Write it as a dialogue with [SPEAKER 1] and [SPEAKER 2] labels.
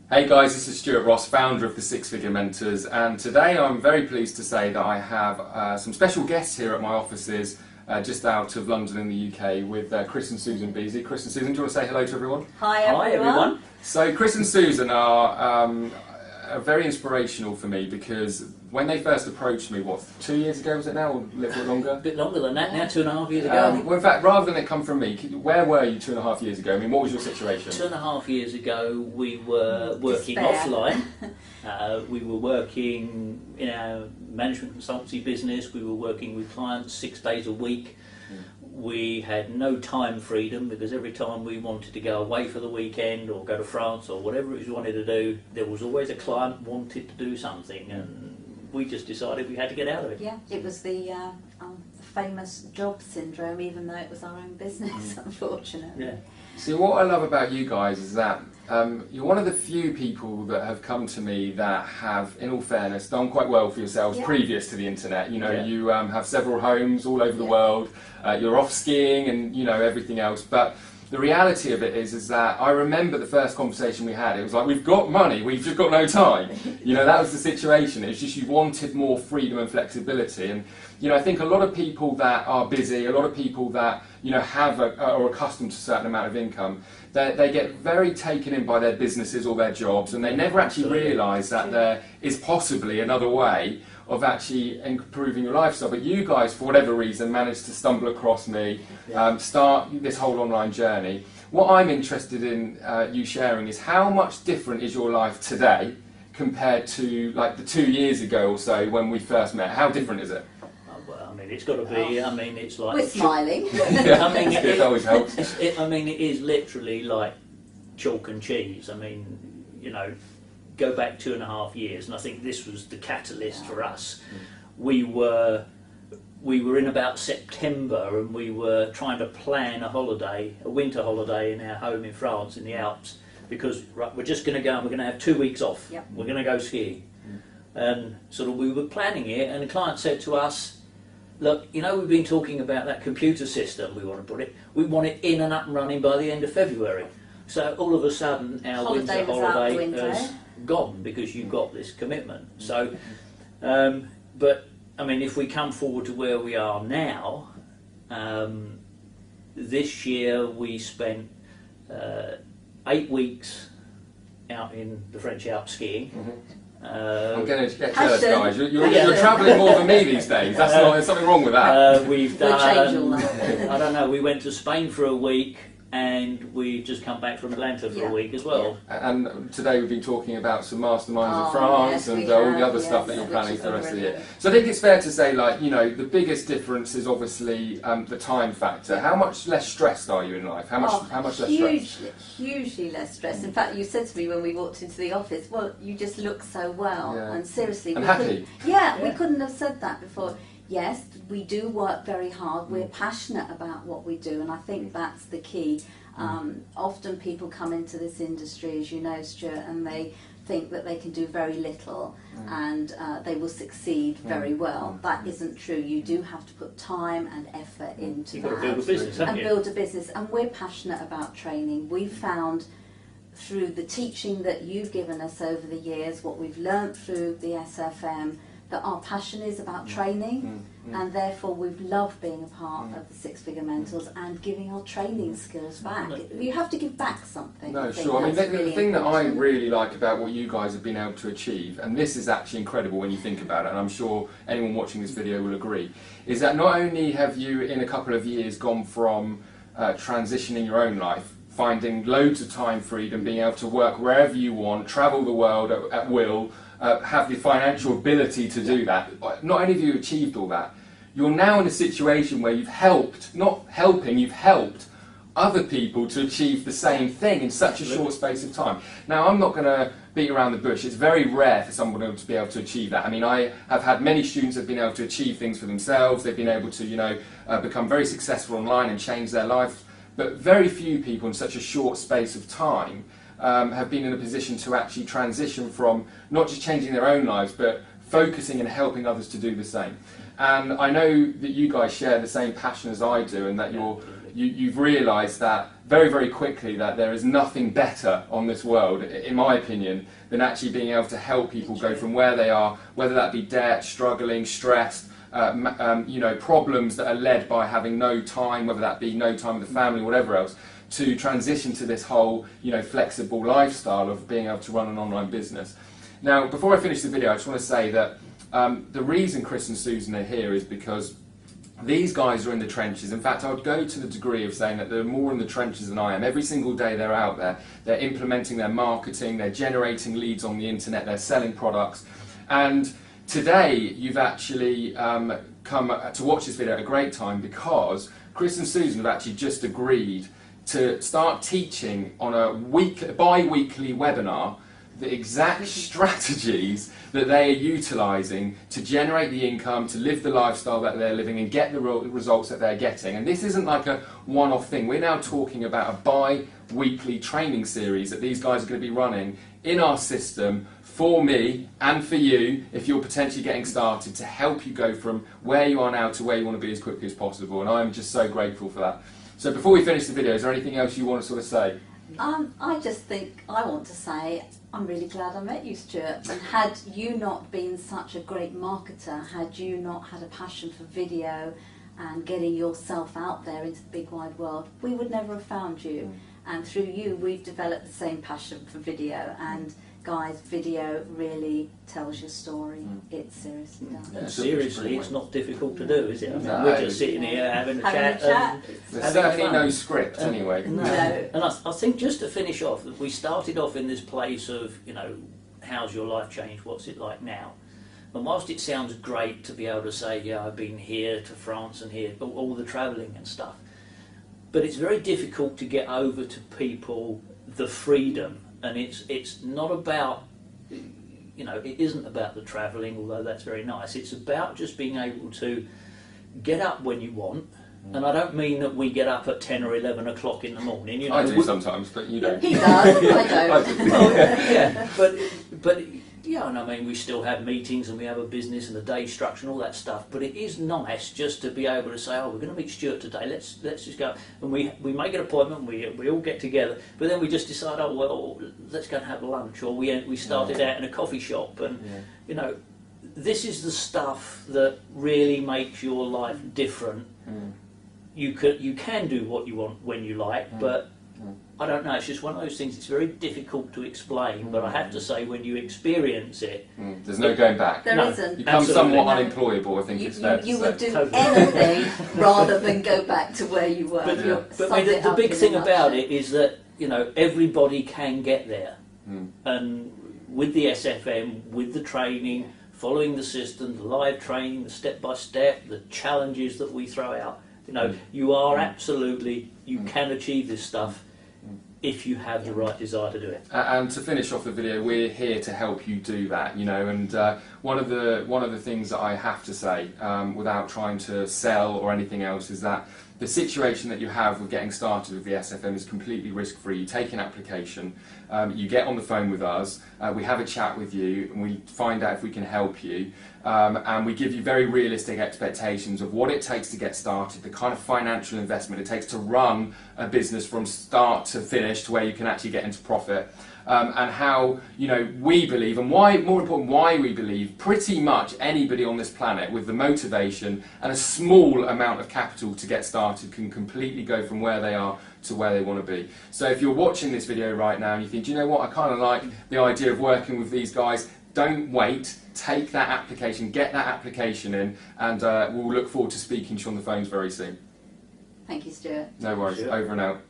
[SPEAKER 1] Hey guys, this is Stuart Ross, founder of the Six Figure Mentors, and today I'm very pleased to say that I have some special guests here at my offices just out of London in the UK with Chris and Susan Beasley. Chris and Susan, do you want to say hello to everyone?
[SPEAKER 2] Hi everyone.
[SPEAKER 1] So Chris and Susan are very inspirational for me because when they first approached me, what, 2 years ago was it now, or a little bit longer?
[SPEAKER 2] A bit longer than that now, 2.5 years ago.
[SPEAKER 1] Well, in fact, rather than it come from me, where were you 2.5 years ago? I mean, what was your situation?
[SPEAKER 2] 2.5 years ago we were working offline. We were working in our management consultancy business. We were working with clients 6 days a week. We had no time freedom because every time we wanted to go away for the weekend or go to France or whatever it was we wanted to do, there was always a client wanted to do something, and we just decided we had to get out of it.
[SPEAKER 3] Yeah, it was the famous job syndrome, even though it was our own business, unfortunately.
[SPEAKER 2] Yeah.
[SPEAKER 1] See, what I love about you guys is that you're one of the few people that have come to me that have, in all fairness, done quite well for yourselves previous to the internet. You know, you have several homes all over the world, you're off skiing and, you know, everything else. But the reality of it is that I remember the first conversation we had, it was like, we've got money, we've just got no time. You know, that was the situation. It was just you wanted more freedom and flexibility. And, you know, I think a lot of people that are busy, a lot of people that, you know, have are accustomed to a certain amount of income, they get very taken in by their businesses or their jobs, and they never actually realise that there is possibly another way of actually improving your lifestyle. But you guys, for whatever reason, managed to stumble across me, start this whole online journey. What I'm interested in you sharing is how much different is your life today compared to like the 2 years ago or so when we first met? How different is it?
[SPEAKER 2] Well, I mean, it's got to be. I mean, it's like
[SPEAKER 3] we're smiling.
[SPEAKER 1] I mean, it always helps.
[SPEAKER 2] I mean, it is literally like chalk and cheese. I mean, you know, go back 2.5 years, and I think this was the catalyst for us. We were in about September, and we were trying to plan a holiday, a winter holiday in our home in France in the Alps, because right, we're just going to go and we're going to have 2 weeks off.
[SPEAKER 3] Yep.
[SPEAKER 2] We're going to go skiing. And sort of we were planning it, and the client said to us, look, you know, we've been talking about that computer system, we want to put it, we want it in and up and running by the end of February. So all of a sudden our winter holiday has gone because you've got this commitment. So, but I mean, if we come forward to where we are now, this year we spent 8 weeks out in the French Alps skiing.
[SPEAKER 1] I'm going to get jealous, guys. You're travelling more than me these days. There's something wrong with that.
[SPEAKER 2] We've done, I don't know, we went to Spain for a week, and we just come back from Atlanta for a week as well.
[SPEAKER 1] And today we've been talking about some masterminds in France and all the other stuff that you're planning for the rest of the year. So I think it's fair to say, like, you know, the biggest difference is obviously the time factor. How much less stressed are you in life? How much less stressed?
[SPEAKER 3] Hugely less stressed. In fact, you said to me when we walked into the office, well, you just look so well. And seriously,
[SPEAKER 1] and happy.
[SPEAKER 3] We couldn't have said that before. Yes, we do work very hard. We're passionate about what we do, and I think that's the key. Often people come into this industry, as you know, Stuart, and they think that they can do very little and they will succeed very well. That isn't true. You do have to put time and effort into
[SPEAKER 2] You've got to build a business, haven't you?
[SPEAKER 3] Build a business, and we're passionate about training. We've found through the teaching that you've given us over the years, what we've learnt through the SFM, that our passion is about training, and therefore we've loved being a part of the Six Figure Mentors and giving our training skills back. You have to give back something.
[SPEAKER 1] No, sure. I mean, the thing that I really like about what you guys have been able to achieve, and this is actually incredible when you think about it, and I'm sure anyone watching this video will agree, is that not only have you in a couple of years gone from transitioning your own life, finding loads of time freedom, being able to work wherever you want, travel the world at will, have the financial ability to do that. Not only have you achieved all that, you're now in a situation where you've helped, you've helped other people to achieve the same thing in such a short space of time. Now, I'm not going to beat around the bush. It's very rare for someone to be able to achieve that. I mean, I have had many students that have been able to achieve things for themselves. They've been able to, you know, become very successful online and change their life. But very few people in such a short space of time have been in a position to actually transition from not just changing their own lives, but focusing and helping others to do the same. And I know that you guys share the same passion as I do, and that you've realised that very, very quickly that there is nothing better on this world, in my opinion, than actually being able to help people go from where they are, whether that be debt, struggling, stressed, you know, problems that are led by having no time, whether that be no time with the family, whatever else, to transition to this whole, you know, flexible lifestyle of being able to run an online business. Now, before I finish the video, I just want to say that the reason Chris and Susan are here is because these guys are in the trenches. In fact, I would go to the degree of saying that they're more in the trenches than I am. Every single day they're out there, they're implementing their marketing, they're generating leads on the internet, they're selling products. And today you've actually come to watch this video at a great time, because Chris and Susan have actually just agreed to start teaching on a bi-weekly webinar the exact strategies that they are utilising to generate the income, to live the lifestyle that they're living and get the results that they're getting. And this isn't like a one-off thing. We're now talking about a bi-weekly training series that these guys are going to be running in our system for me and for you, if you're potentially getting started, to help you go from where you are now to where you want to be as quickly as possible. And I'm just so grateful for that. So before we finish the video, is there anything else you want to sort of say?
[SPEAKER 3] I just think I want to say I'm really glad I met you, Stuart. And had you not been such a great marketer, had you not had a passion for video and getting yourself out there into the big wide world, we would never have found you. And through you, we've developed the same passion for video. And guys, video really tells your story. It seriously does.
[SPEAKER 2] Yeah, seriously, it's not difficult to do, is it? I mean,
[SPEAKER 1] No.
[SPEAKER 2] we're just sitting here having a chat.
[SPEAKER 1] There's certainly no script anyway.
[SPEAKER 2] No. And I think just to finish off, that we started off in this place of, you know, how's your life changed? What's it like now? And whilst it sounds great to be able to say, yeah, I've been here to France and here, all the travelling and stuff, but it's very difficult to get over to people the freedom. And it's not about, you know, it isn't about the travelling, although that's very nice. It's about just being able to get up when you want. And I don't mean that we get up at 10 or 11 o'clock in the morning. You know,
[SPEAKER 1] I do sometimes, but you don't.
[SPEAKER 3] He does, I don't.
[SPEAKER 2] Well, yeah, but yeah, and I mean, we still have meetings and we have a business and a day structure and all that stuff. But it is nice just to be able to say, oh, we're going to meet Stuart today. Let's just go, and we make an appointment. We all get together. But then we just decide, oh well, let's go and have lunch, or we started out in a coffee shop, and you know, this is the stuff that really makes your life different. You can do what you want when you like, but I don't know, it's just one of those things, it's very difficult to explain, but I have to say, when you experience it...
[SPEAKER 1] There's no going back.
[SPEAKER 3] There isn't.
[SPEAKER 1] You become somewhat unemployable, I think it's fair to say.
[SPEAKER 3] You would do anything rather than go back to where you were.
[SPEAKER 2] But I mean, the big thing about it is that, you know, everybody can get there. And with the SFM, with the training, following the system, the live training, the step-by-step, the challenges that we throw out, you know, you are absolutely, you can achieve this stuff if you have the right desire to do it.
[SPEAKER 1] And to finish off the video, we're here to help you do that, you know. And one of the things that I have to say, without trying to sell or anything else, is that the situation that you have with getting started with the SFM is completely risk-free. You take an application, you get on the phone with us, we have a chat with you, and we find out if we can help you, and we give you very realistic expectations of what it takes to get started, the kind of financial investment it takes to run a business from start to finish to where you can actually get into profit. And how, you know, we believe, and why, more important, why we believe pretty much anybody on this planet with the motivation and a small amount of capital to get started can completely go from where they are to where they want to be. So if you're watching this video right now and you think, do you know what, I kind of like the idea of working with these guys, don't wait, take that application, get that application in, and we'll look forward to speaking to you on the phones very soon.
[SPEAKER 3] Thank you, Stuart.
[SPEAKER 1] No worries, over and out.